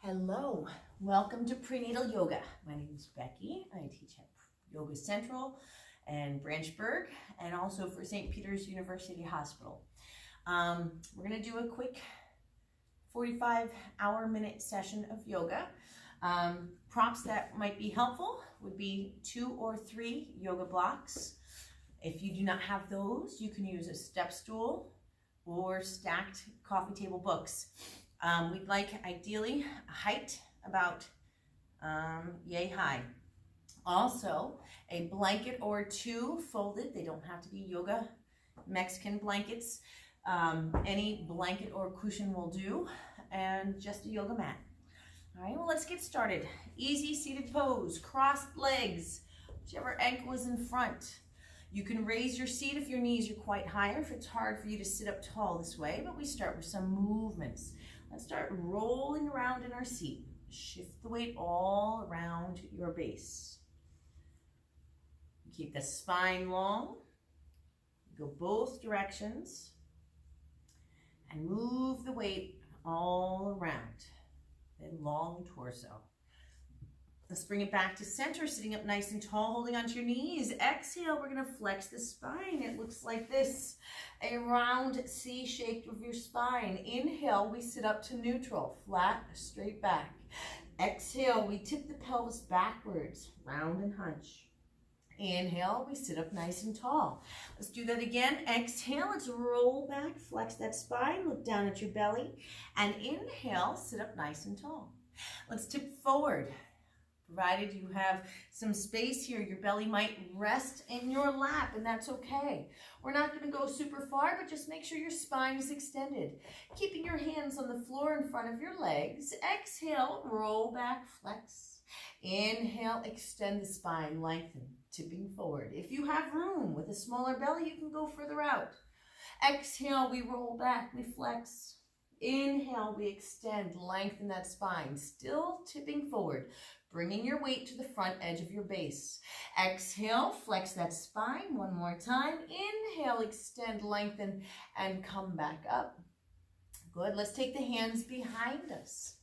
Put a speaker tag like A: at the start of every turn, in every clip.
A: Hello, welcome to Prenatal Yoga. My name is Becky. I teach at Yoga Central and Branchburg and also for St. Peter's University Hospital. We're going to do a quick 45-minute session of yoga. Props that might be helpful would be 2 or 3 yoga blocks. If you do not have those, you can use a step stool or stacked coffee table books. We'd like ideally a height about yay high. Also, a blanket or 2 folded. They don't have to be yoga Mexican blankets. Any blanket or cushion will do, and just a yoga mat. All right, well, let's get started. Easy seated pose, crossed legs, whichever ankle is in front. You can raise your seat if your knees are quite high, or if it's hard for you to sit up tall this way, but we start with some movements. Let's start rolling around in our seat. Shift the weight all around your base. Keep the spine long. Go both directions. And move the weight all around. Then long torso. Let's bring it back to center, sitting up nice and tall, holding onto your knees. Exhale, we're gonna flex the spine. It looks like this, a round C shape of your spine. Inhale, we sit up to neutral, flat, straight back. Exhale, we tip the pelvis backwards, round and hunch. Inhale, we sit up nice and tall. Let's do that again. Exhale, let's roll back, flex that spine, look down at your belly. And inhale, sit up nice and tall. Let's tip forward. Provided you have some space here, your belly might rest in your lap, and that's okay. We're not going to go super far, but just make sure your spine is extended. Keeping your hands on the floor in front of your legs. Exhale, roll back, flex. Inhale, extend the spine, lengthen, tipping forward. If you have room with a smaller belly, you can go further out. Exhale, we roll back, we flex. Inhale, we extend, lengthen that spine, still tipping forward, bringing your weight to the front edge of your base. Exhale, flex that spine one more time. Inhale, extend, lengthen, and come back up. Good, let's take the hands behind us.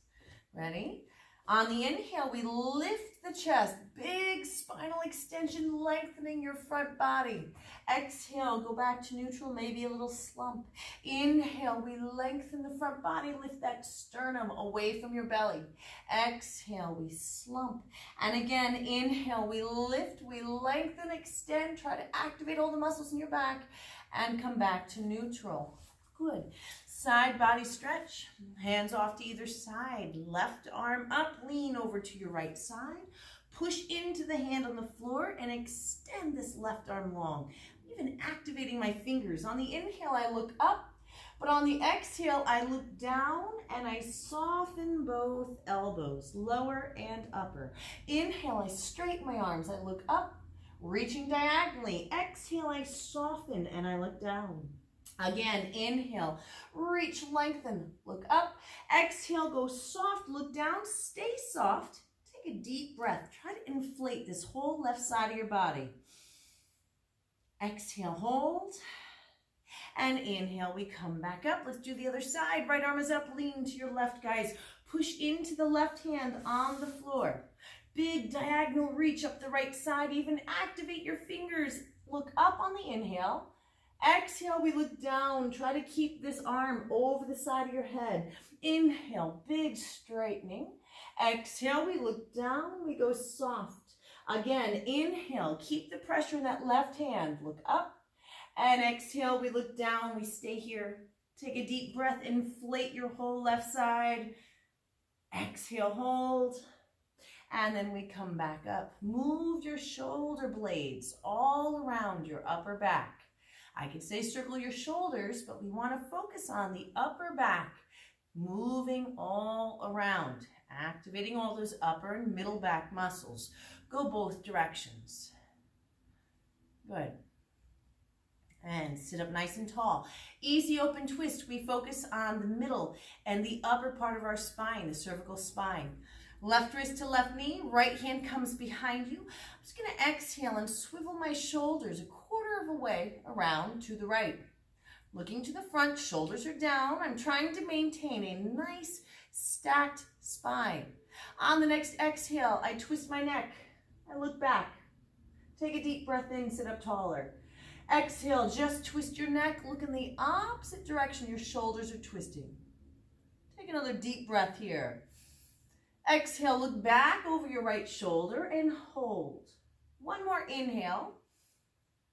A: Ready? On the inhale, we lift the chest, big spinal extension, lengthening your front body. Exhale, go back to neutral, maybe a little slump. Inhale, we lengthen the front body, lift that sternum away from your belly. Exhale, we slump. And again, inhale, we lift, we lengthen, extend, try to activate all the muscles in your back, and come back to neutral. Good. Side body stretch, hands off to either side, left arm up, lean over to your right side, push into the hand on the floor and extend this left arm long, even activating my fingers. On the inhale, I look up, but on the exhale, I look down and I soften both elbows, lower and upper. Inhale, I straighten my arms, I look up, reaching diagonally. Exhale, I soften and I look down. Again, inhale, reach, lengthen, look up. Exhale, go soft, look down, stay soft. Take a deep breath. Try to inflate this whole left side of your body. Exhale, hold. And inhale, we come back up. Let's do the other side. Right arm is up, lean to your left, guys. Push into the left hand on the floor. Big diagonal reach up the right side. Even activate your fingers. Look up on the inhale. Exhale, we look down. Try to keep this arm over the side of your head. Inhale, big straightening. Exhale, we look down. We go soft. Again, inhale, keep the pressure in that left hand. Look up. And exhale, we look down. We stay here. Take a deep breath. Inflate your whole left side. Exhale, hold. And then we come back up. Move your shoulder blades all around your upper back. I could say circle your shoulders, but we want to focus on the upper back, moving all around, activating all those upper and middle back muscles. Go both directions. Good. And sit up nice and tall. Easy open twist. We focus on the middle and the upper part of our spine, the cervical spine. Left wrist to left knee, right hand comes behind you. I'm just going to exhale and swivel my shoulders a quarter of a way around to the right. Looking to the front, shoulders are down. I'm trying to maintain a nice stacked spine. On the next exhale, I twist my neck. I look back. Take a deep breath in, sit up taller. Exhale, just twist your neck. Look in the opposite direction. Your shoulders are twisting. Take another deep breath here. Exhale, look back over your right shoulder and hold. One more inhale.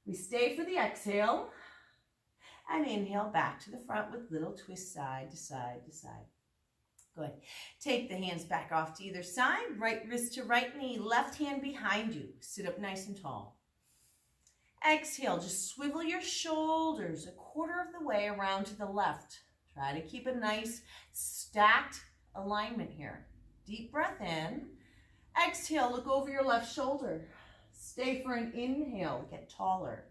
A: We stay for the exhale. And inhale back to the front with little twists side to side to side. Good. Take the hands back off to either side. Right wrist to right knee. Left hand behind you. Sit up nice and tall. Exhale. Just swivel your shoulders a quarter of the way around to the left. Try to keep a nice stacked alignment here. Deep breath in. Exhale. Look over your left shoulder. Stay for an inhale. Get taller.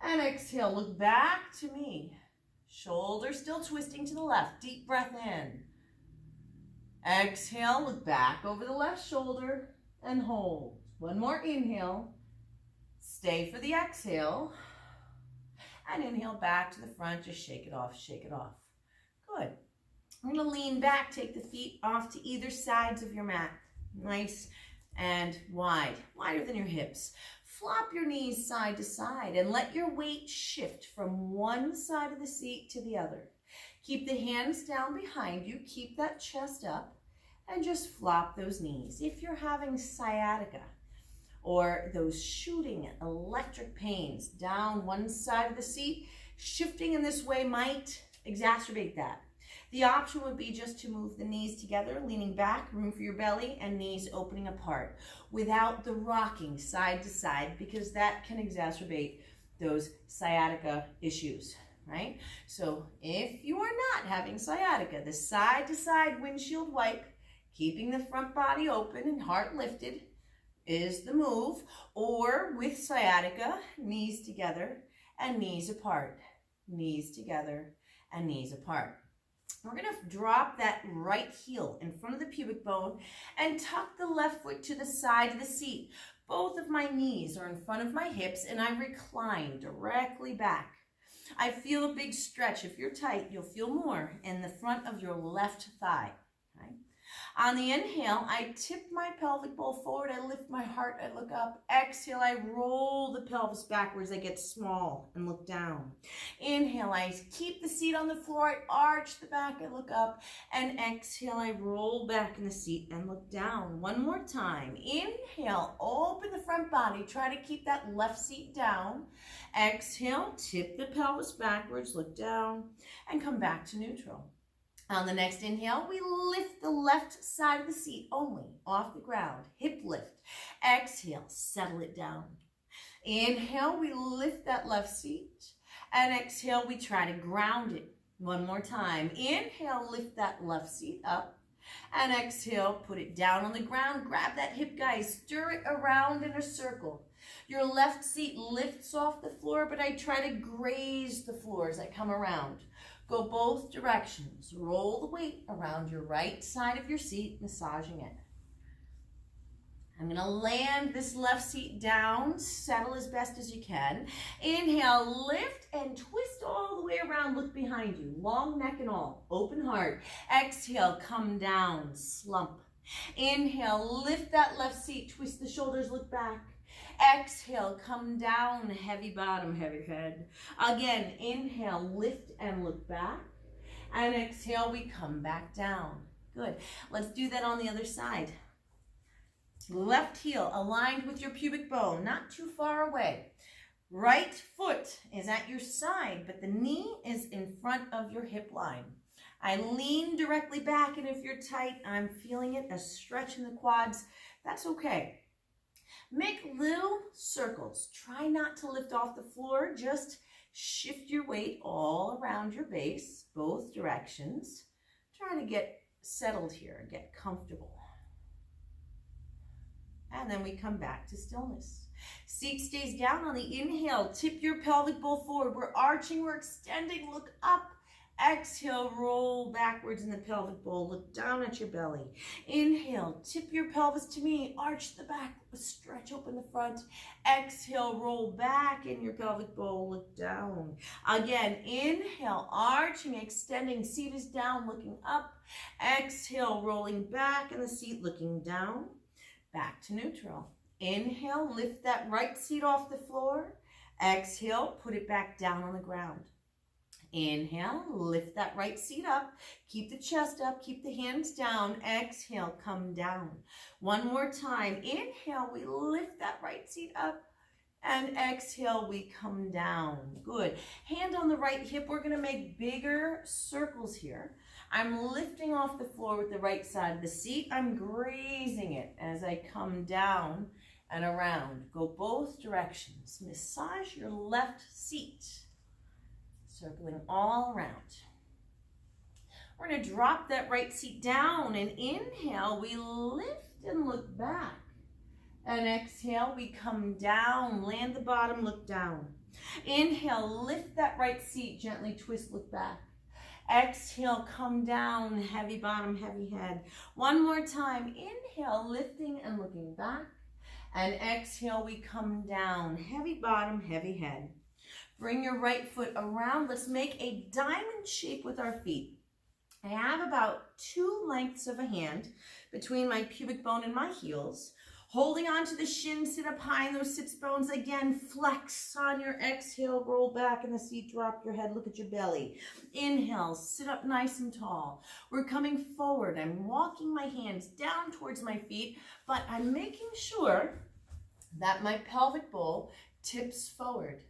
A: And exhale, look back to me. Shoulders still twisting to the left. Deep breath in. Exhale, look back over the left shoulder and hold. One more inhale. Stay for the exhale. And inhale back to the front. Just shake it off, shake it off. Good. We're going to lean back. Take the feet off to either sides of your mat. Nice and wide. Wider than your hips. Flop your knees side to side and let your weight shift from one side of the seat to the other. Keep the hands down behind you. Keep that chest up and just flop those knees. If you're having sciatica or those shooting electric pains down one side of the seat, shifting in this way might exacerbate that. The option would be just to move the knees together, leaning back, room for your belly, and knees opening apart without the rocking side to side, because that can exacerbate those sciatica issues, right? So if you are not having sciatica, the side to side windshield wipe, keeping the front body open and heart lifted is the move, or with sciatica, knees together and knees apart, knees together and knees apart. We're going to drop that right heel in front of the pubic bone and tuck the left foot to the side of the seat. Both of my knees are in front of my hips and I recline directly back. I feel a big stretch. If you're tight, you'll feel more in the front of your left thigh. Okay? On the inhale, I tip my pelvic bowl forward. I lift my heart. I look up. Exhale, I roll the pelvis backwards. I get small and look down. Inhale, I keep the seat on the floor. I arch the back. I look up. And exhale, I roll back in the seat and look down. One more time. Inhale, open the front body. Try to keep that left seat down. Exhale, tip the pelvis backwards. Look down and come back to neutral. On the next inhale, we lift the left side of the seat only off the ground. Hip lift. Exhale, settle it down. Inhale, we lift that left seat. And exhale, we try to ground it. One more time. Inhale, lift that left seat up. And exhale, put it down on the ground. Grab that hip, guys. Stir it around in a circle. Your left seat lifts off the floor, but I try to graze the floor as I come around. Go both directions. Roll the weight around your right side of your seat, massaging it. I'm going to land this left seat down. Settle as best as you can. Inhale, lift and twist all the way around. Look behind you. Long neck and all. Open heart. Exhale, come down. Slump. Inhale, lift that left seat. Twist the shoulders. Look back. Exhale, come down, heavy bottom, heavy head. Again, inhale, lift and look back. And exhale, we come back down. Good. Let's do that on the other side. Left heel aligned with your pubic bone, not too far away. Right foot is at your side, but the knee is in front of your hip line. I lean directly back, and if you're tight, I'm feeling it, a stretch in the quads. That's okay. Make little circles. Try not to lift off the floor. Just shift your weight all around your base, both directions. Try to get settled here, get comfortable. And then we come back to stillness. Seat stays down on the inhale. Tip your pelvic bowl forward. We're arching, we're extending. Look up. Exhale, roll backwards in the pelvic bowl. Look down at your belly. Inhale, tip your pelvis to me. Arch the back, stretch open the front. Exhale, roll back in your pelvic bowl. Look down. Again, inhale, arching, extending. Seat is down, looking up. Exhale, rolling back in the seat, looking down. Back to neutral. Inhale, lift that right seat off the floor. Exhale, put it back down on the ground. Inhale, lift that right seat up. Keep the chest up, keep the hands down. Exhale, come down. One more time. Inhale, we lift that right seat up. And exhale, we come down. Good. Hand on the right hip. We're going to make bigger circles here. I'm lifting off the floor with the right side of the seat. I'm grazing it as I come down and around. Go both directions. Massage your left seat. Circling all around. We're going to drop that right seat down and inhale, we lift and look back. And exhale, we come down, land the bottom, look down. Inhale, lift that right seat, gently twist, look back. Exhale, come down, heavy bottom, heavy head. One more time, inhale, lifting and looking back. And exhale, we come down, heavy bottom, heavy head. Bring your right foot around. Let's make a diamond shape with our feet. I have about 2 lengths of a hand between my pubic bone and my heels. Holding on to the shin, sit up high in those sits bones. Again, flex on your exhale, roll back in the seat, drop your head, look at your belly. Inhale, sit up nice and tall. We're coming forward. I'm walking my hands down towards my feet, but I'm making sure that my pelvic bowl tips forward.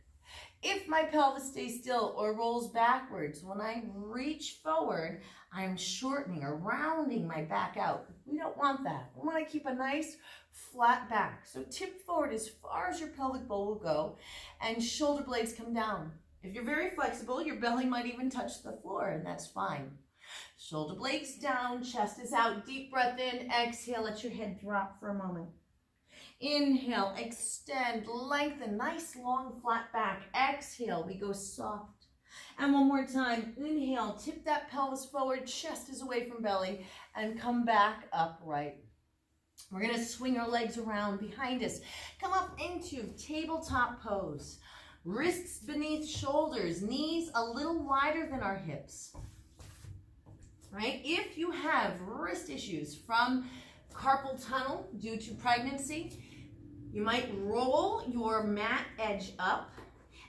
A: If my pelvis stays still or rolls backwards, when I reach forward, I'm shortening or rounding my back out. We don't want that. We want to keep a nice flat back. So tip forward as far as your pelvic bowl will go and shoulder blades come down. If you're very flexible, your belly might even touch the floor, and that's fine. Shoulder blades down, chest is out, deep breath in, exhale, let your head drop for a moment. Inhale, extend, lengthen, nice long flat back. Exhale, we go soft. And one more time, inhale, tip that pelvis forward, chest is away from belly, and come back upright. We're going to swing our legs around behind us. Come up into tabletop pose. Wrists beneath shoulders, knees a little wider than our hips. Right? If you have wrist issues from carpal tunnel due to pregnancy, you might roll your mat edge up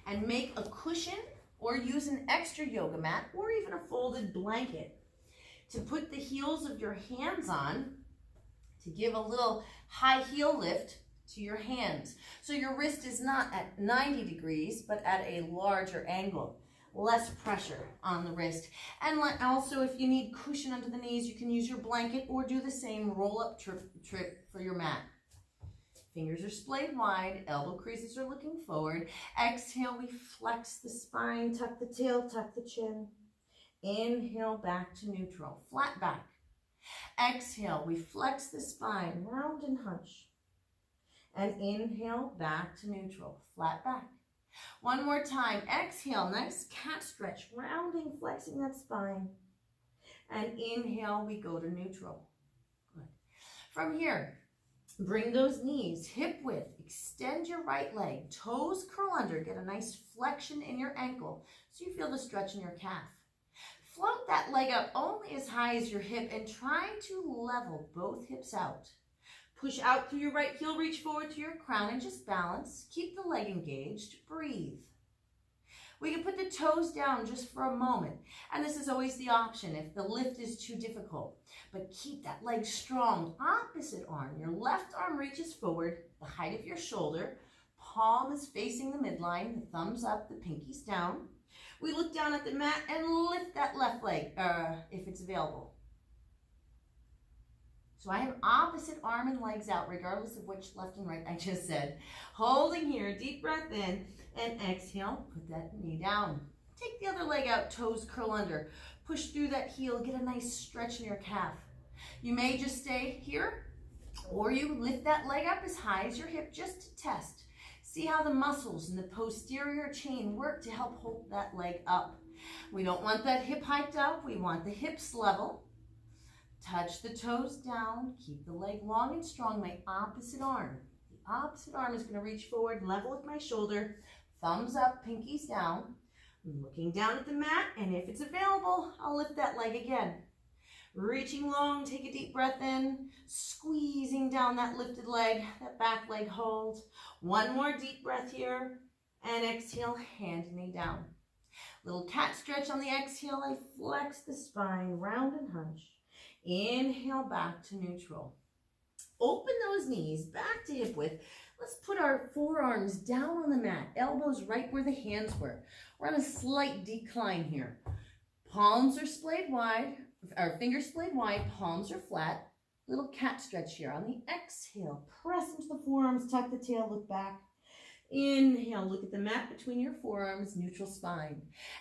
A: and make a cushion or use an extra yoga mat or even a folded blanket to put the heels of your hands on to give a little high heel lift to your hands. So your wrist is not at 90 degrees, but at a larger angle. Less pressure on the wrist. And also, if you need cushion under the knees, you can use your blanket or do the same roll-up trick for your mat. Fingers are splayed wide, elbow creases are looking forward. Exhale, we flex the spine, tuck the tail, tuck the chin. Inhale, back to neutral, flat back. Exhale, we flex the spine, round and hunch. And inhale, back to neutral, flat back. One more time. Exhale, nice cat stretch, rounding, flexing that spine. And inhale, we go to neutral. Good. From here, bring those knees hip width, extend your right leg, toes curl under, get a nice flexion in your ankle so you feel the stretch in your calf. Float that leg up only as high as your hip and try to level both hips out. Push out through your right heel, reach forward to your crown and just balance. Keep the leg engaged, breathe. We can put the toes down just for a moment, and this is always the option if the lift is too difficult. But keep that leg strong. Opposite arm, your left arm reaches forward, the height of your shoulder, palm is facing the midline, the thumbs up, the pinkies down. We look down at the mat and lift that left leg, if it's available. So I have opposite arm and legs out, regardless of which left and right I just said. Holding here, deep breath in, and exhale, put that knee down. Take the other leg out, toes curl under. Push through that heel, get a nice stretch in your calf. You may just stay here, or you lift that leg up as high as your hip just to test. See how the muscles in the posterior chain work to help hold that leg up. We don't want that hip hiked up. We want the hips level. Touch the toes down. Keep the leg long and strong. My opposite arm. The opposite arm is going to reach forward, level with my shoulder. Thumbs up, pinkies down. I'm looking down at the mat, and if it's available, I'll lift that leg again. Reaching long, take a deep breath in, squeezing down that lifted leg, that back leg hold. One more deep breath here, and exhale, hand and knee down. Little cat stretch on the exhale, I flex the spine, round and hunch. Inhale, back to neutral. Open those knees, back to hip width. Let's put our forearms down on the mat, elbows right where the hands were. We're on a slight decline here. Palms are splayed wide, our fingers splayed wide, palms are flat. Little cat stretch here. On the exhale, press into the forearms, tuck the tail, look back. Inhale, look at the mat between your forearms, neutral spine.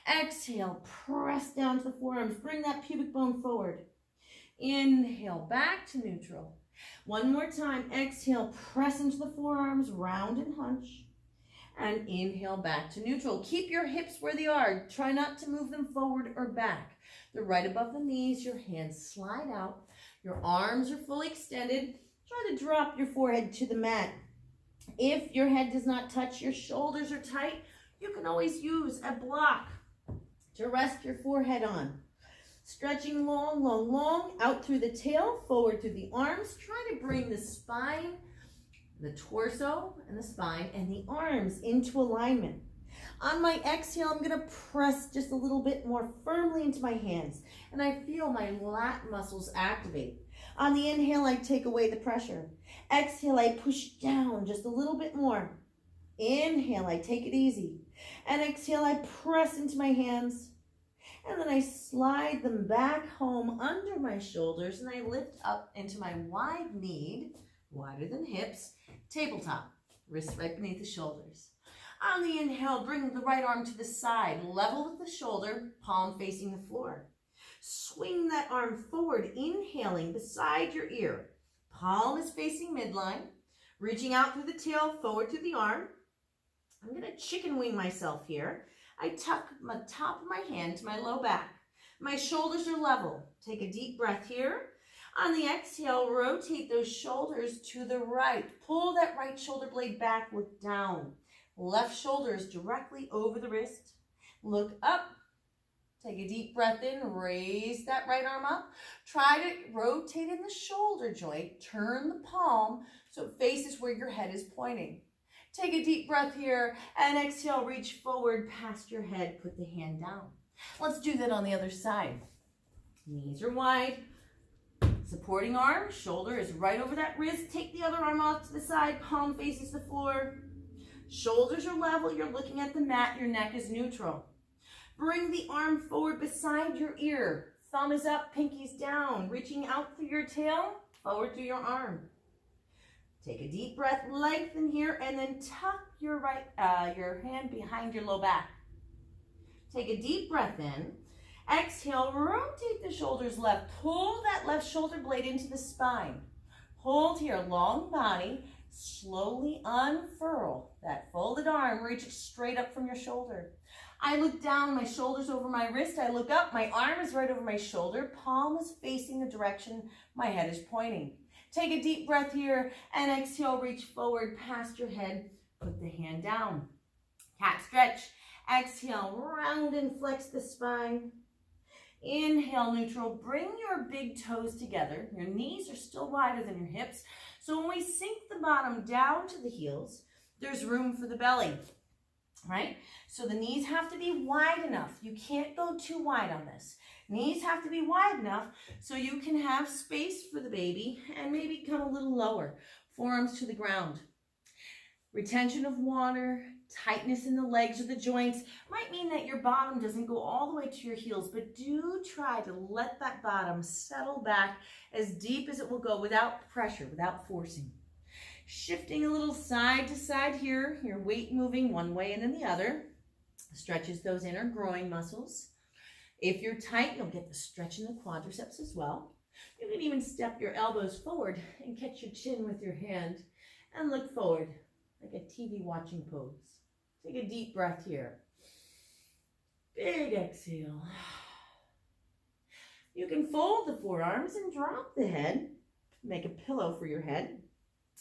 A: Exhale, press down to the forearms, bring that pubic bone forward. Inhale, back to neutral. One more time, exhale, press into the forearms, round and hunch. And inhale, back to neutral. Keep your hips where they are. Try not to move them forward or back. They're right above the knees. Your hands slide out. Your arms are fully extended. Try to drop your forehead to the mat. If your head does not touch, your shoulders are tight, you can always use a block to rest your forehead on. Stretching long, long, long, out through the tail, forward through the arms. Try to bring the spine, the torso and the spine and the arms into alignment. On my exhale, I'm going to press just a little bit more firmly into my hands, and I feel my lat muscles activate. On the inhale, I take away the pressure. Exhale, I push down just a little bit more. Inhale, I take it easy. And exhale, I press into my hands. And then I slide them back home under my shoulders, and I lift up into my wide-kneed, wider than hips, tabletop. Wrists right beneath the shoulders. On the inhale, bring the right arm to the side, level with the shoulder, palm facing the floor. Swing that arm forward, inhaling beside your ear. Palm is facing midline, reaching out through the tail, forward through the arm. I'm going to chicken wing myself here. I tuck the top of my hand to my low back. My shoulders are level. Take a deep breath here. On the exhale, rotate those shoulders to the right. Pull that right shoulder blade back, look down. Left shoulder is directly over the wrist. Look up. Take a deep breath in, raise that right arm up. Try to rotate in the shoulder joint. Turn the palm so it faces where your head is pointing. Take a deep breath here and exhale, reach forward past your head, put the hand down. Let's do that on the other side. Knees are wide, supporting arm, shoulder is right over that wrist. Take the other arm off to the side, palm faces the floor. Shoulders are level, you're looking at the mat, your neck is neutral. Bring the arm forward beside your ear. Thumb is up, pinkies down, reaching out through your tail, forward through your arm. Take a deep breath, lengthen here, and then tuck your hand behind your low back. Take a deep breath in. Exhale, rotate the shoulders left. Pull that left shoulder blade into the spine. Hold here, long body. Slowly unfurl that folded arm. Reach it straight up from your shoulder. I look down, my shoulder's over my wrist. I look up, my arm is right over my shoulder. Palm is facing the direction my head is pointing. Take a deep breath here and exhale, reach forward past your head. Put the hand down. Cat stretch. Exhale, round and flex the spine. Inhale, neutral. Bring your big toes together. Your knees are still wider than your hips. So when we sink the bottom down to the heels, there's room for the belly, right? So the knees have to be wide enough. You can't go too wide on this. Knees have to be wide enough so you can have space for the baby and maybe come a little lower. Forearms to the ground. Retention of water, tightness in the legs or the joints might mean that your bottom doesn't go all the way to your heels, but do try to let that bottom settle back as deep as it will go without pressure, without forcing. Shifting a little side to side here, your weight moving one way and then the other. Stretches those inner groin muscles. If you're tight, you'll get the stretch in the quadriceps as well. You can even step your elbows forward and catch your chin with your hand and look forward like a TV watching pose. Take a deep breath here. Big exhale. You can fold the forearms and drop the head. Make a pillow for your head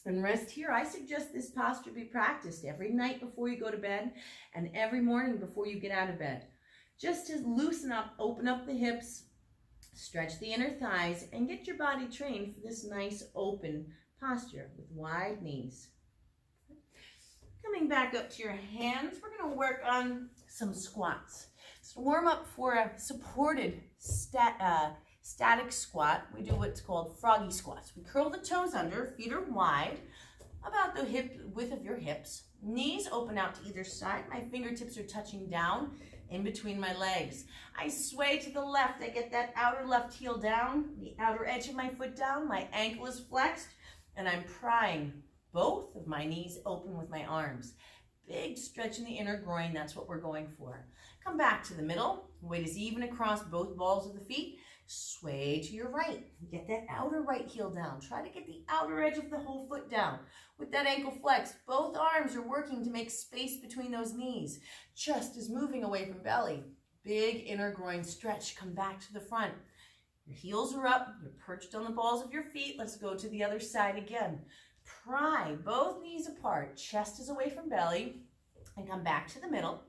A: and rest here. I suggest this posture be practiced every night before you go to bed and every morning before you get out of bed. Just to loosen up, open up the hips, stretch the inner thighs, and get your body trained for this nice open posture with wide knees. Coming back up to your hands, we're going to work on some squats. So warm up for a supported static squat. We do what's called froggy squats. We curl the toes under, feet are wide, about the hip width of your hips. Knees open out to either side. My fingertips are touching down in between my legs. I sway to the left. I get that outer left heel down, the outer edge of my foot down. My ankle is flexed, and I'm prying both of my knees open with my arms. Big stretch in the inner groin. That's what we're going for. Come back to the middle. Weight is even across both balls of the feet. Sway to your right. Get that outer right heel down. Try to get the outer edge of the whole foot down. With that ankle flexed, both arms are working to make space between those knees. Chest is moving away from belly. Big inner groin stretch. Come back to the front. Your heels are up. You're perched on the balls of your feet. Let's go to the other side again. Pry both knees apart. Chest is away from belly. And come back to the middle.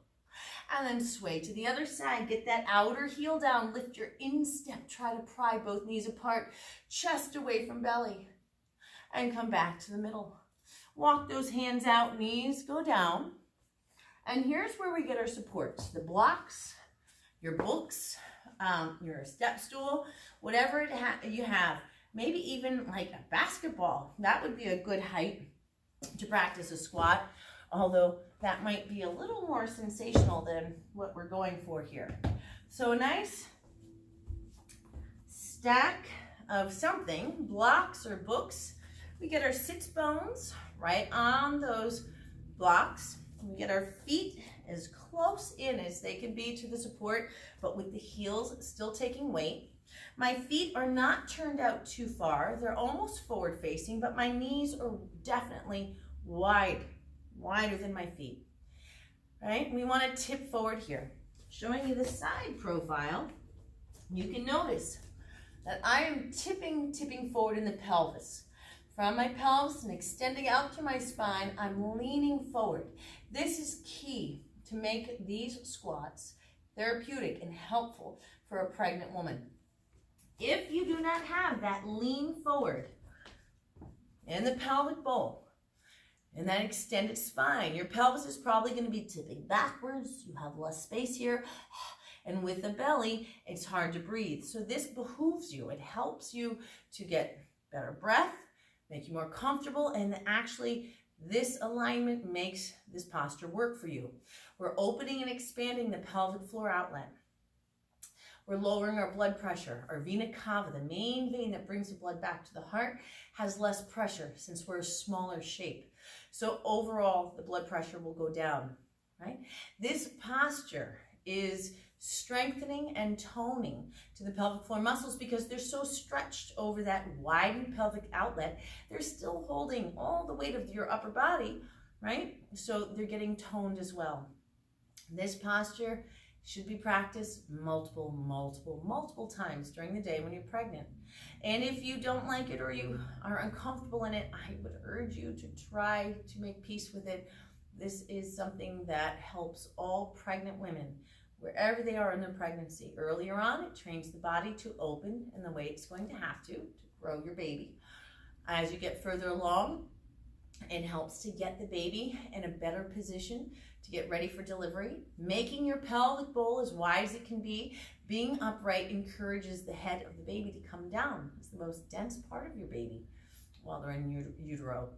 A: And then sway to the other side. Get that outer heel down. Lift your instep. Try to pry both knees apart. Chest away from belly. And come back to the middle. Walk those hands out. Knees go down. And here's where we get our supports. The blocks, your books, your step stool, whatever you have. Maybe even like a basketball. That would be a good height to practice a squat. Although that might be a little more sensational than what we're going for here. So a nice stack of something, blocks or books. We get our sits bones right on those blocks. We get our feet as close in as they can be to the support, but with the heels still taking weight. My feet are not turned out too far. They're almost forward facing, but my knees are definitely wider than my feet, right? We want to tip forward here. Showing you the side profile, you can notice that I am tipping forward in the pelvis. From my pelvis and extending out to my spine, I'm leaning forward. This is key to make these squats therapeutic and helpful for a pregnant woman. If you do not have that lean forward in the pelvic bowl, and that extended spine, your pelvis is probably going to be tipping backwards. You have less space here. And with the belly, it's hard to breathe. So this behooves you. It helps you to get better breath, make you more comfortable, and actually this alignment makes this posture work for you. We're opening and expanding the pelvic floor outlet. We're lowering our blood pressure. Our vena cava, the main vein that brings the blood back to the heart, has less pressure since we're a smaller shape. So overall, the blood pressure will go down, right? This posture is strengthening and toning to the pelvic floor muscles because they're so stretched over that widened pelvic outlet. They're still holding all the weight of your upper body, right? So they're getting toned as well. This posture should be practiced multiple times during the day when you're pregnant. And if you don't like it or you are uncomfortable in it, I would urge you to try to make peace with it. This is something that helps all pregnant women, wherever they are in their pregnancy. Earlier on, it trains the body to open in the way it's going to have to grow your baby. As you get further along, it helps to get the baby in a better position to get ready for delivery. Making your pelvic bowl as wide as it can be. Being upright encourages the head of the baby to come down. It's the most dense part of your baby while they're in utero.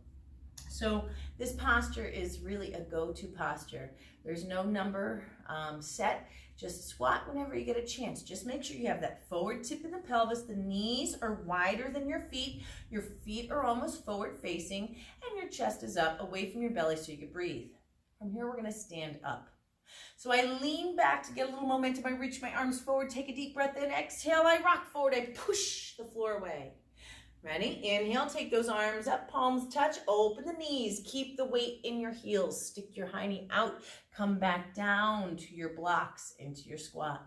A: So this posture is really a go-to posture. There's no number set. Just squat whenever you get a chance. Just make sure you have that forward tip in the pelvis. The knees are wider than your feet. Your feet are almost forward facing, and your chest is up away from your belly so you can breathe. From here, we're going to stand up. So I lean back to get a little momentum. I reach my arms forward, take a deep breath in, exhale, I rock forward, I push the floor away. Ready? Inhale, take those arms up, palms touch, open the knees. Keep the weight in your heels. Stick your hiney out. Come back down to your blocks, into your squat.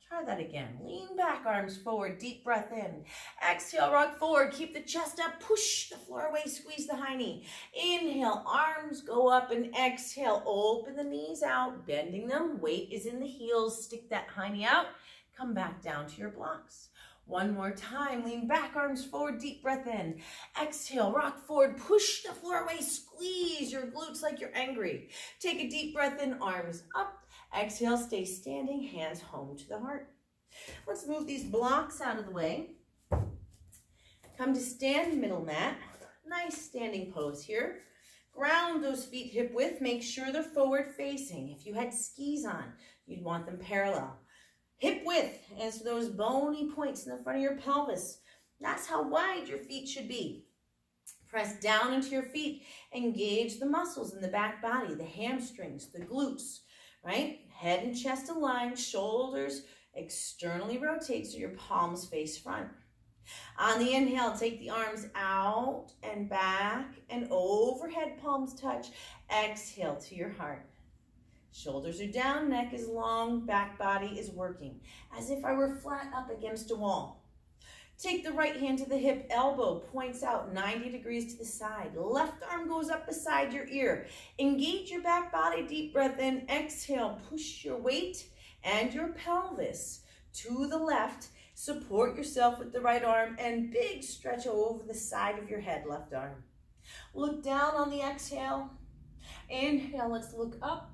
A: Try that again. Lean back, arms forward, deep breath in. Exhale, rock forward, keep the chest up, push the floor away, squeeze the hiney. Inhale, arms go up, and exhale, open the knees out, bending them. Weight is in the heels. Stick that hiney out. Come back down to your blocks. One more time, lean back, arms forward, deep breath in. Exhale, rock forward, push the floor away, squeeze your glutes like you're angry. Take a deep breath in, arms up. Exhale, stay standing, hands home to the heart. Let's move these blocks out of the way. Come to stand middle mat. Nice standing pose here. Ground those feet hip width, make sure they're forward facing. If you had skis on, you'd want them parallel. Hip width, as those bony points in the front of your pelvis. That's how wide your feet should be. Press down into your feet. Engage the muscles in the back body, the hamstrings, the glutes, right? Head and chest aligned, shoulders externally rotate so your palms face front. On the inhale, take the arms out and back and overhead, palms touch. Exhale to your heart. Shoulders are down, neck is long, back body is working, as if I were flat up against a wall. Take the right hand to the hip, elbow points out 90 degrees to the side. Left arm goes up beside your ear. Engage your back body, deep breath in, exhale, push your weight and your pelvis to the left. Support yourself with the right arm and big stretch over the side of your head, left arm. Look down on the exhale. Inhale, let's look up.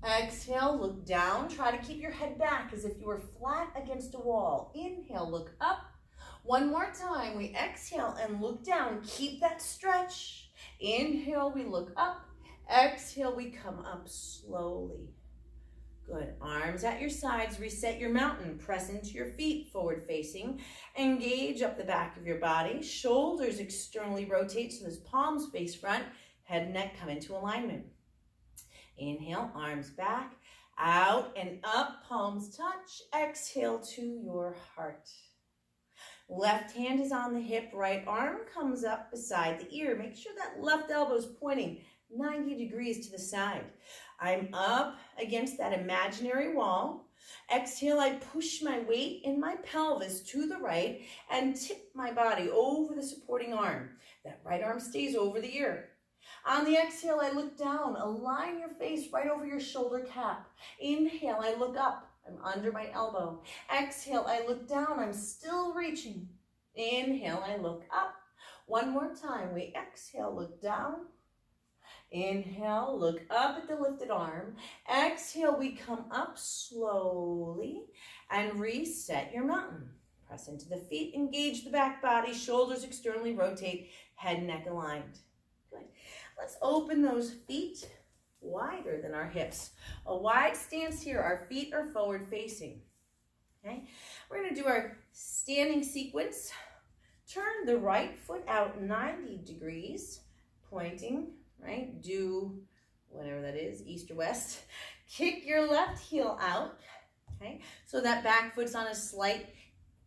A: Exhale, look down. Try to keep your head back as if you were flat against a wall. Inhale, look up. One more time. We exhale and look down. Keep that stretch. Inhale, we look up. Exhale, we come up slowly. Good. Arms at your sides. Reset your mountain. Press into your feet, forward facing. Engage up the back of your body. Shoulders externally rotate so those palms face front. Head and neck come into alignment. Inhale, arms back, out and up, palms touch. Exhale to your heart. Left hand is on the hip, right arm comes up beside the ear. Make sure that left elbow is pointing 90 degrees to the side. I'm up against that imaginary wall. Exhale, I push my weight in my pelvis to the right and tip my body over the supporting arm. That right arm stays over the ear. On the exhale, I look down. Align your face right over your shoulder cap. Inhale, I look up. I'm under my elbow. Exhale, I look down. I'm still reaching. Inhale, I look up. One more time. We exhale, look down. Inhale, look up at the lifted arm. Exhale, we come up slowly and reset your mountain. Press into the feet, engage the back body, shoulders externally rotate, head and neck aligned. Good. Let's open those feet wider than our hips. A wide stance here. Our feet are forward facing. Okay. We're going to do our standing sequence. Turn the right foot out 90 degrees, pointing, right? Do whatever that is, east or west. Kick your left heel out. Okay. So that back foot's on a slight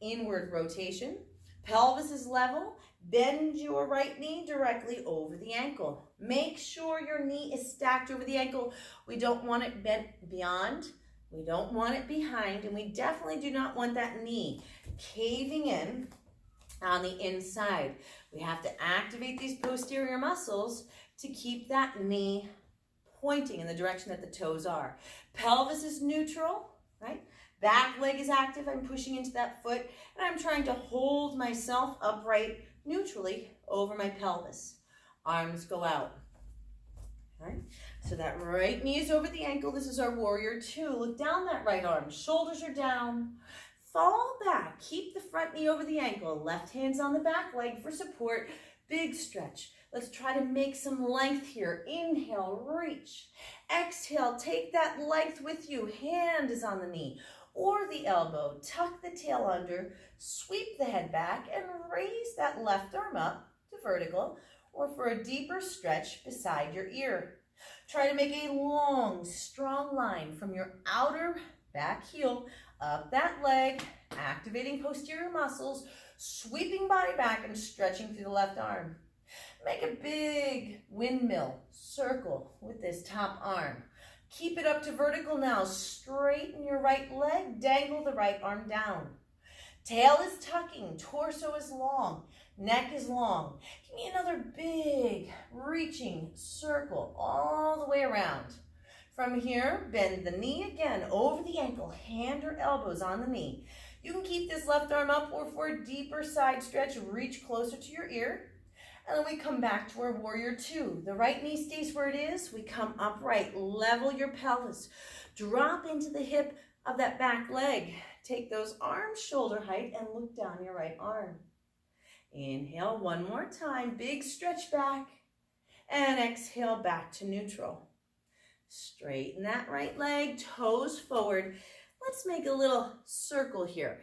A: inward rotation. Pelvis is level. Bend your right knee directly over the ankle. Make sure your knee is stacked over the ankle. We don't want it bent beyond. We don't want it behind. And we definitely do not want that knee caving in on the inside. We have to activate these posterior muscles to keep that knee pointing in the direction that the toes are. Pelvis is neutral, right? Back leg is active. I'm pushing into that foot. And I'm trying to hold myself upright neutrally over my pelvis. Arms go out. All right. So that right knee is over the ankle. This is our warrior two. Look down that right arm. Shoulders are down. Fall back. Keep the front knee over the ankle. Left hand's on the back leg for support. Big stretch. Let's try to make some length here. Inhale, reach. Exhale, take that length with you. Hand is on the knee or the elbow. Tuck the tail under. Sweep the head back and raise that left arm up to vertical or for a deeper stretch beside your ear. Try to make a long, strong line from your outer back heel Up that leg, activating posterior muscles, sweeping body back and stretching through the left arm. Make a big windmill circle with this top arm. Keep it up to vertical now. Straighten your right leg, dangle the right arm down. Tail is tucking, torso is long, neck is long. Give me another big reaching circle all the way around. From here, bend the knee again over the ankle, hand or elbows on the knee. You can keep this left arm up, or for a deeper side stretch, reach closer to your ear. And then we come back to our warrior two. The right knee stays where it is. We come upright, level your pelvis. Drop into the hip of that back leg. Take those arms shoulder height and look down your right arm. Inhale one more time, big stretch back. And exhale back to neutral. Straighten that right leg, toes forward. Let's make a little circle here.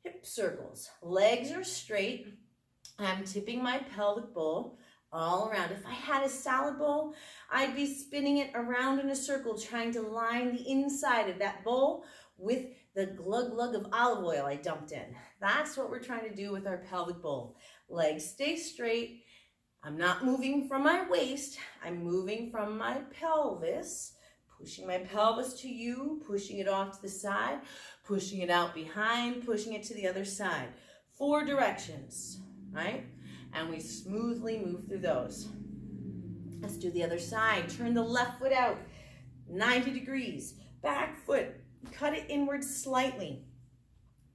A: Hip circles. Legs are straight. I'm tipping my pelvic bowl all around. If I had a salad bowl, I'd be spinning it around in a circle, trying to line the inside of that bowl with the glug of olive oil I dumped in. That's what we're trying to do with our pelvic bowl. Legs stay straight. I'm not moving from my waist. I'm moving from my pelvis, pushing my pelvis to you, pushing it off to the side, pushing it out behind, pushing it to the other side. 4 directions. Right? And we smoothly move through those. Let's do the other side. Turn the left foot out, 90 degrees. Back foot, cut it inward slightly.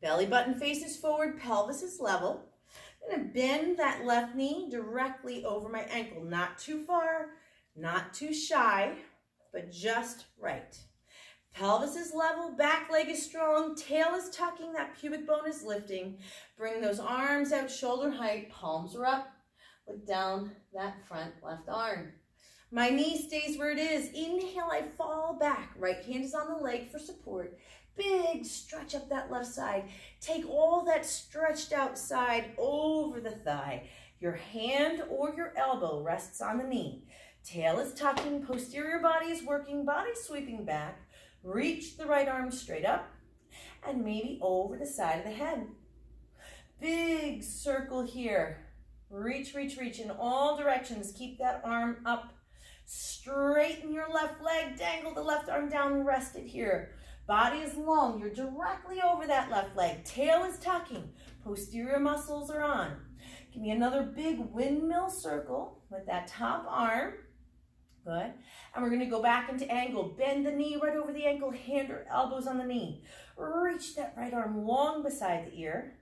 A: Belly button faces forward, pelvis is level. I'm going to bend that left knee directly over my ankle. Not too far, not too shy, but just right. Pelvis is level, back leg is strong, tail is tucking, that pubic bone is lifting. Bring those arms out shoulder height, palms are up. Look down that front left arm. My knee stays where it is. Inhale, I fall back. Right hand is on the leg for support. Big stretch up that left side. Take all that stretched out side over the thigh. Your hand or your elbow rests on the knee. Tail is tucking, posterior body is working, body sweeping back. Reach the right arm straight up and maybe over the side of the head. Big circle here. Reach, reach, reach in all directions. Keep that arm up. Straighten your left leg. Dangle the left arm down. Rest it here. Body is long. You're directly over that left leg. Tail is tucking. Posterior muscles are on. Give me another big windmill circle with that top arm. Good. And we're going to go back into angle. Bend the knee right over the ankle, hand or elbows on the knee. Reach that right arm long beside the ear.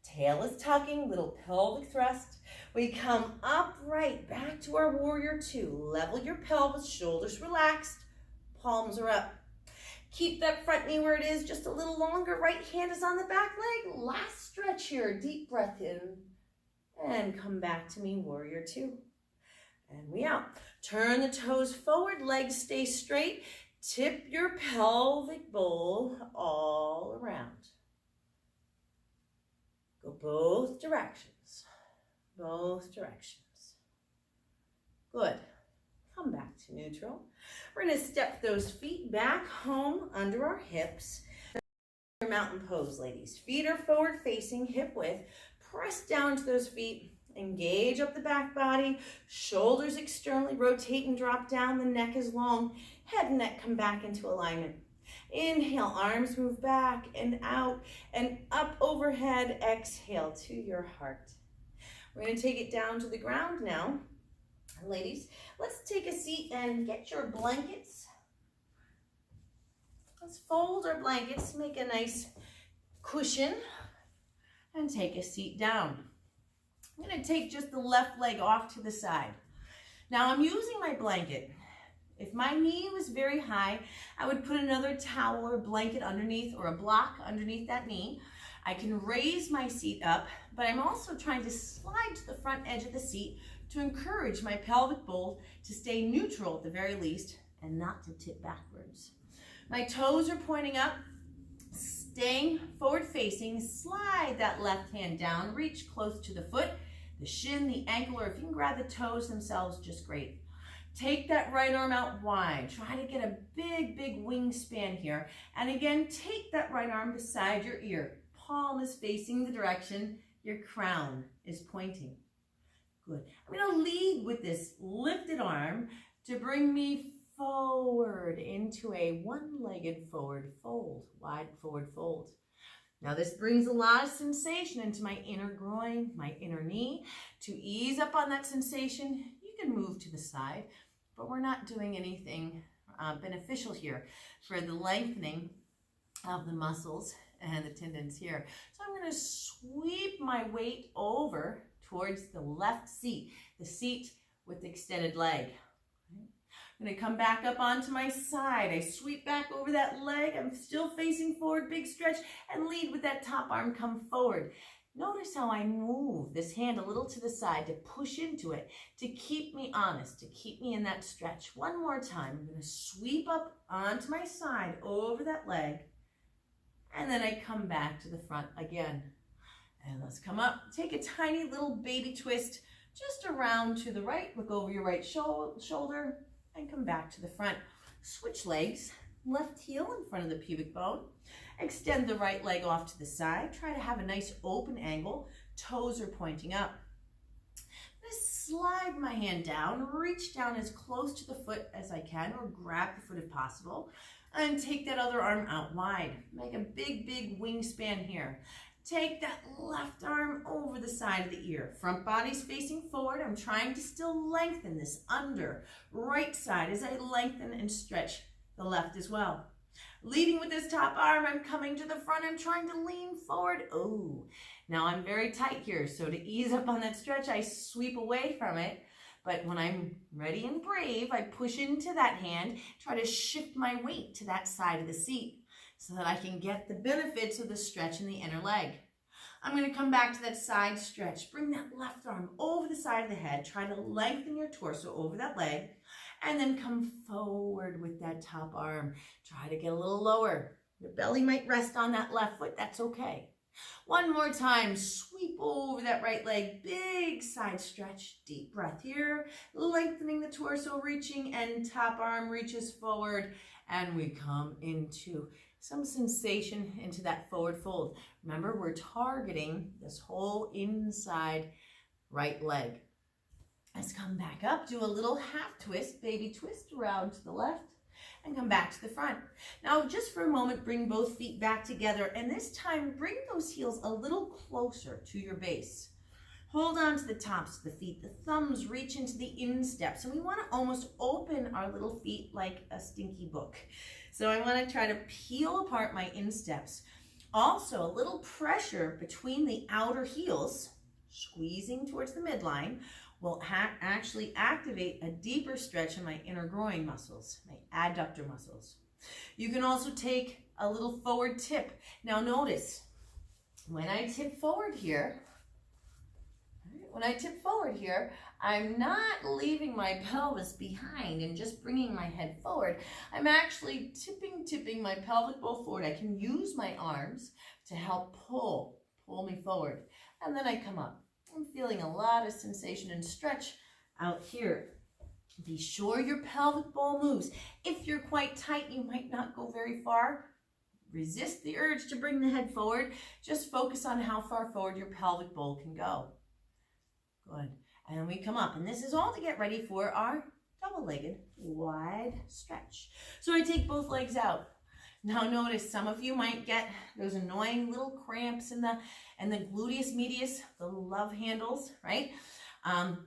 A: Tail is tucking, little pelvic thrust. We come upright, back to our warrior two. Level your pelvis, shoulders relaxed, palms are up. Keep that front knee where it is, just a little longer. Right hand is on the back leg. Last stretch here. Deep breath in. And come back to me, warrior two. And we out. Turn the toes forward, legs stay straight. Tip your pelvic bowl all around. Go both directions. Both directions. Good. Come back to neutral. We're going to step those feet back home under our hips. Your mountain pose, ladies. Feet are forward facing, hip width. Press down to those feet. Engage up the back body, shoulders externally rotate and drop down, the neck is long, head and neck come back into alignment. Inhale, arms move back and out and up overhead, exhale to your heart. We're going to take it down to the ground now. Ladies, let's take a seat and get your blankets. Let's fold our blankets, make a nice cushion, and take a seat down. I'm going to take just the left leg off to the side. Now I'm using my blanket. If my knee was very high, I would put another towel or blanket underneath or a block underneath that knee. I can raise my seat up, but I'm also trying to slide to the front edge of the seat to encourage my pelvic bowl to stay neutral at the very least and not to tip backwards. My toes are pointing up, staying forward facing. Slide that left hand down, reach close to the foot, the shin, the ankle, or if you can grab the toes themselves, just great. Take that right arm out wide. Try to get a big, big wingspan here. And again, take that right arm beside your ear. Palm is facing the direction your crown is pointing. Good. I'm going to lead with this lifted arm to bring me forward into a one-legged forward fold, wide forward fold. Now this brings a lot of sensation into my inner groin, my inner knee. To ease up on that sensation, you can move to the side, but we're not doing anything beneficial here for the lengthening of the muscles and the tendons here. So I'm going to sweep my weight over towards the left seat, the seat with the extended leg. I'm going to come back up onto my side. I sweep back over that leg. I'm still facing forward, big stretch, and lead with that top arm, come forward. Notice how I move this hand a little to the side to push into it, to keep me honest, to keep me in that stretch. One more time. I'm going to sweep up onto my side over that leg, and then I come back to the front again. And let's come up. Take a tiny little baby twist just around to the right. Look over your right shoulder and come back to the front. Switch legs. Left heel in front of the pubic bone. Extend the right leg off to the side. Try to have a nice open angle. Toes are pointing up. I'm going to slide my hand down. Reach down as close to the foot as I can, or grab the foot if possible. And take that other arm out wide. Make a big, big wingspan here. Take that left arm over the side of the ear. Front body's facing forward. I'm trying to still lengthen this under right side as I lengthen and stretch the left as well. Leading with this top arm, I'm coming to the front. I'm trying to lean forward. Oh, now I'm very tight here. So to ease up on that stretch, I sweep away from it. But when I'm ready and brave, I push into that hand, try to shift my weight to that side of the seat so that I can get the benefits of the stretch in the inner leg. I'm going to come back to that side stretch. Bring that left arm over the side of the head. Try to lengthen your torso over that leg. And then come forward with that top arm. Try to get a little lower. Your belly might rest on that left foot. That's okay. One more time. Sweep over that right leg. Big side stretch. Deep breath here. Lengthening the torso, reaching, and top arm reaches forward. And we come into some sensation into that forward fold. Remember, we're targeting this whole inside right leg. Let's come back up, do a little half twist, baby twist around to the left, and come back to the front. Now, just for a moment, bring both feet back together, and this time, bring those heels a little closer to your base. Hold on to the tops of the feet. The thumbs reach into the insteps, and we want to almost open our little feet like a stinky book. So I want to try to peel apart my insteps. Also, a little pressure between the outer heels, squeezing towards the midline, will actually activate a deeper stretch in my inner groin muscles, my adductor muscles. You can also take a little forward tip. Now notice, when I tip forward here, I'm not leaving my pelvis behind and just bringing my head forward. I'm actually tipping my pelvic bowl forward. I can use my arms to help pull me forward. And then I come up. I'm feeling a lot of sensation and stretch out here. Be sure your pelvic bowl moves. If you're quite tight, you might not go very far. Resist the urge to bring the head forward. Just focus on how far forward your pelvic bowl can go. Good. And then we come up. And this is all to get ready for our double-legged wide stretch. So I take both legs out. Now notice some of you might get those annoying little cramps in the gluteus medius, the love handles, right?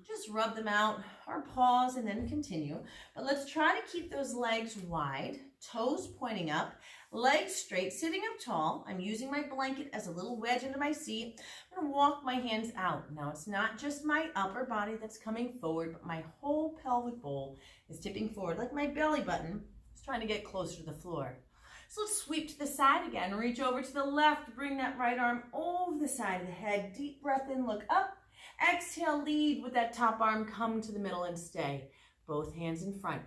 A: Just rub them out or pause and then continue. But let's try to keep those legs wide, toes pointing up, legs straight, sitting up tall. I'm using my blanket as a little wedge into my seat. I'm going to walk my hands out. Now it's not just my upper body that's coming forward, but my whole pelvic bowl is tipping forward like my belly button is trying to get closer to the floor. So let's sweep to the side again. Reach over to the left. Bring that right arm over the side of the head. Deep breath in, look up. Exhale, lead with that top arm. Come to the middle and stay. Both hands in front.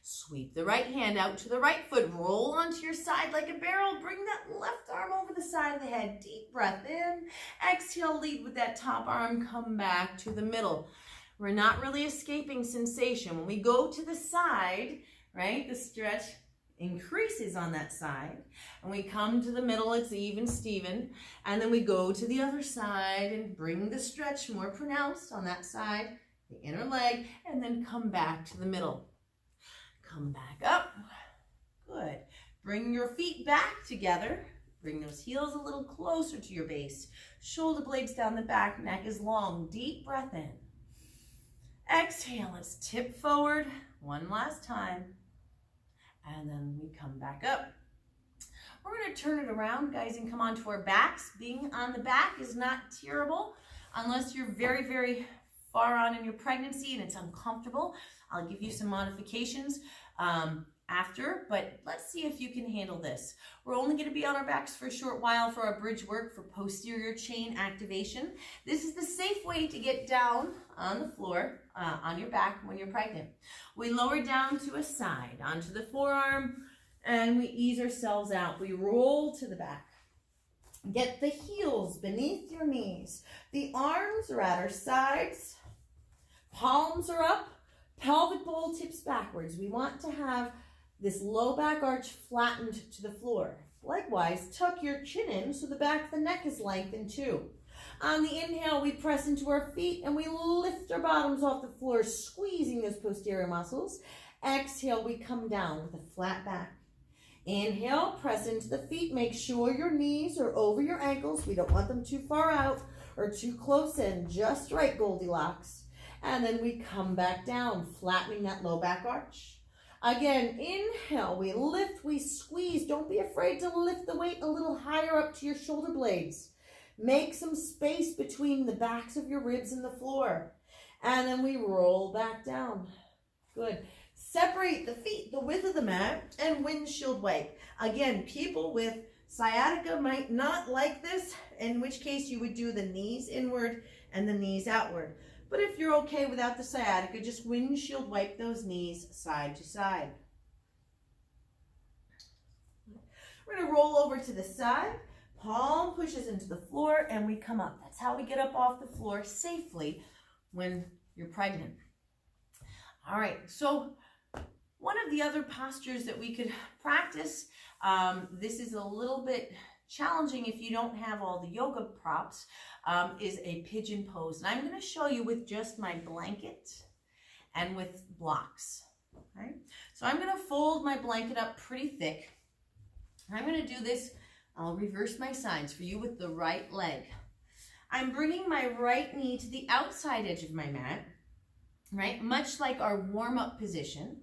A: Sweep the right hand out to the right foot. Roll onto your side like a barrel. Bring that left arm over the side of the head. Deep breath in. Exhale, lead with that top arm. Come back to the middle. We're not really escaping sensation. When we go to the side, right, the stretch increases on that side. And we come to the middle, it's even Steven. And then we go to the other side and bring the stretch more pronounced on that side, the inner leg, and then come back to the middle. Come back up. Good. Bring your feet back together. Bring those heels a little closer to your base. Shoulder blades down the back, neck is long. Deep breath in. Exhale, let's tip forward one last time. And then we come back up. We're going to turn it around, guys, and come onto our backs. Being on the back is not terrible unless you're very, very far on in your pregnancy and it's uncomfortable. I'll give you some modifications after, but let's see if you can handle this. We're only going to be on our backs for a short while for our bridge work for posterior chain activation. This is the safe way to get down on the floor, on your back when you're pregnant. We lower down to a side, onto the forearm, and we ease ourselves out. We roll to the back. Get the heels beneath your knees. The arms are at our sides. Palms are up. Pelvic bowl tips backwards. We want to have this low back arch flattened to the floor. Likewise, tuck your chin in so the back of the neck is lengthened too. On the inhale, we press into our feet and we lift our bottoms off the floor, squeezing those posterior muscles. Exhale, we come down with a flat back. Inhale, press into the feet. Make sure your knees are over your ankles. We don't want them too far out or too close in. Just right, Goldilocks. And then we come back down, flattening that low back arch. Again, inhale, we lift, we squeeze. Don't be afraid to lift the weight a little higher up to your shoulder blades. Make some space between the backs of your ribs and the floor. And then we roll back down. Good. Separate the feet the width of the mat and windshield wipe. Again, people with sciatica might not like this, in which case you would do the knees inward and the knees outward. But if you're okay without the sciatica, just windshield wipe those knees side to side. We're going to roll over to the side. Palm pushes into the floor and we come up. That's how we get up off the floor safely when you're pregnant. All right, so one of the other postures that we could practice, this is a little bit challenging if you don't have all the yoga props, is a pigeon pose. And I'm going to show you with just my blanket and with blocks. Right? So I'm going to fold my blanket up pretty thick. I'm going to do this, I'll reverse my signs for you with the right leg. I'm bringing my right knee to the outside edge of my mat, right? Much like our warm-up position.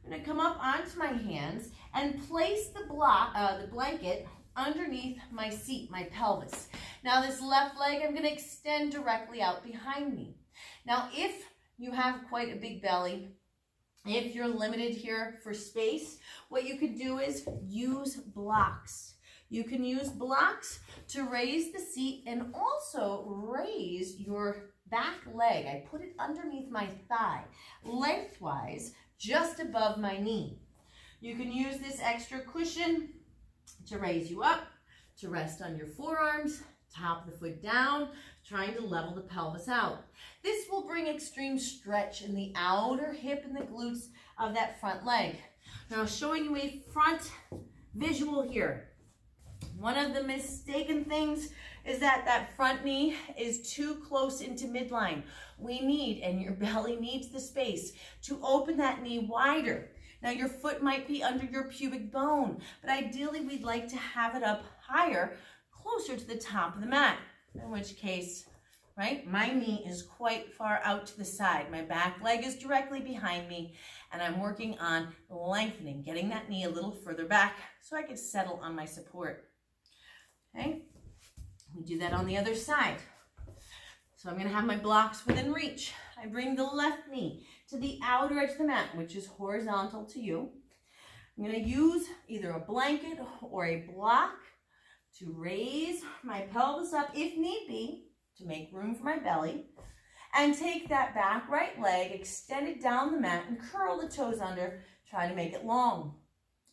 A: I'm going to come up onto my hands and place the blanket underneath my seat, my pelvis. Now this left leg, I'm going to extend directly out behind me. Now if you have quite a big belly, if you're limited here for space, what you could do is use blocks. You can use blocks to raise the seat and also raise your back leg. I put it underneath my thigh, lengthwise, just above my knee. You can use this extra cushion to raise you up, to rest on your forearms, top the foot down, trying to level the pelvis out. This will bring extreme stretch in the outer hip and the glutes of that front leg. Now showing you a front visual here. One of the mistaken things is that that front knee is too close into midline. We need, and your belly needs the space to open that knee wider. Now your foot might be under your pubic bone, but ideally we'd like to have it up higher, closer to the top of the mat. In which case, right, my knee is quite far out to the side. My back leg is directly behind me, and I'm working on lengthening, getting that knee a little further back so I can settle on my support. Okay, we do that on the other side. So I'm going to have my blocks within reach. I bring the left knee to the outer edge of the mat, which is horizontal to you. I'm going to use either a blanket or a block to raise my pelvis up, if need be, to make room for my belly, and take that back right leg, extend it down the mat, and curl the toes under, try to make it long.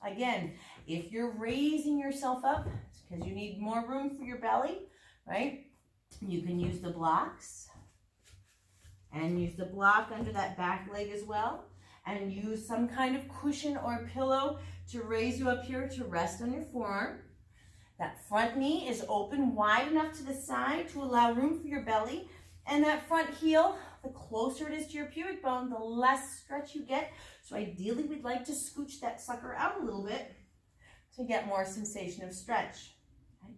A: Again, if you're raising yourself up, it's because you need more room for your belly, right? You can use the blocks And use the block under that back leg as well. And use some kind of cushion or pillow to raise you up here to rest on your forearm. That front knee is open wide enough to the side to allow room for your belly. And that front heel, the closer it is to your pubic bone, the less stretch you get. So ideally, we'd like to scooch that sucker out a little bit to get more sensation of stretch. Okay?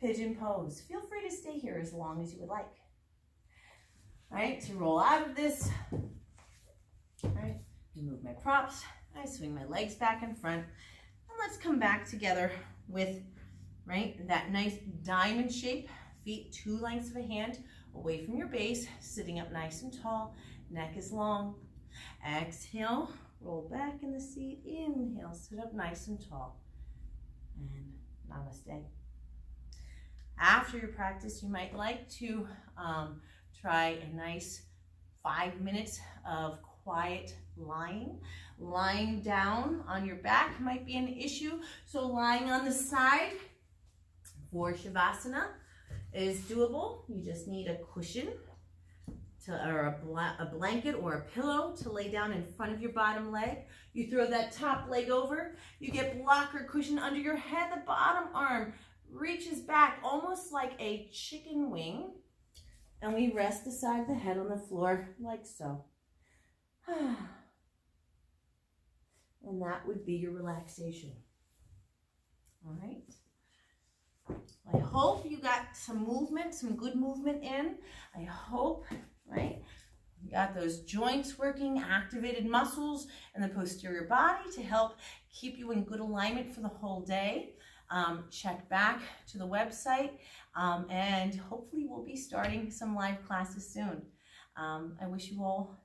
A: Pigeon pose. Feel free to stay here as long as you would like. All right, to roll out of this. All right, remove my props. I swing my legs back in front. And let's come back together with, right, that nice diamond shape. Feet 2 lengths of a hand away from your base, sitting up nice and tall. Neck is long. Exhale, roll back in the seat. Inhale, sit up nice and tall. And namaste. After your practice, you might like to try a nice 5 minutes of quiet lying. Lying down on your back might be an issue, so lying on the side for Shavasana is doable. You just need a cushion or a blanket or a pillow to lay down in front of your bottom leg. You throw that top leg over, you get block or cushion under your head. The bottom arm reaches back almost like a chicken wing, and we rest the side of the head on the floor like so. And that would be your relaxation. All right. I hope you got some movement, some good movement in. I hope, right, you got those joints working, activated muscles in the posterior body to help keep you in good alignment for the whole day. Check back to the website, and hopefully we'll be starting some live classes soon. I wish you all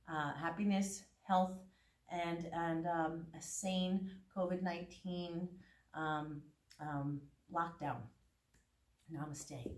A: happiness, health, and a sane COVID-19 lockdown. Namaste.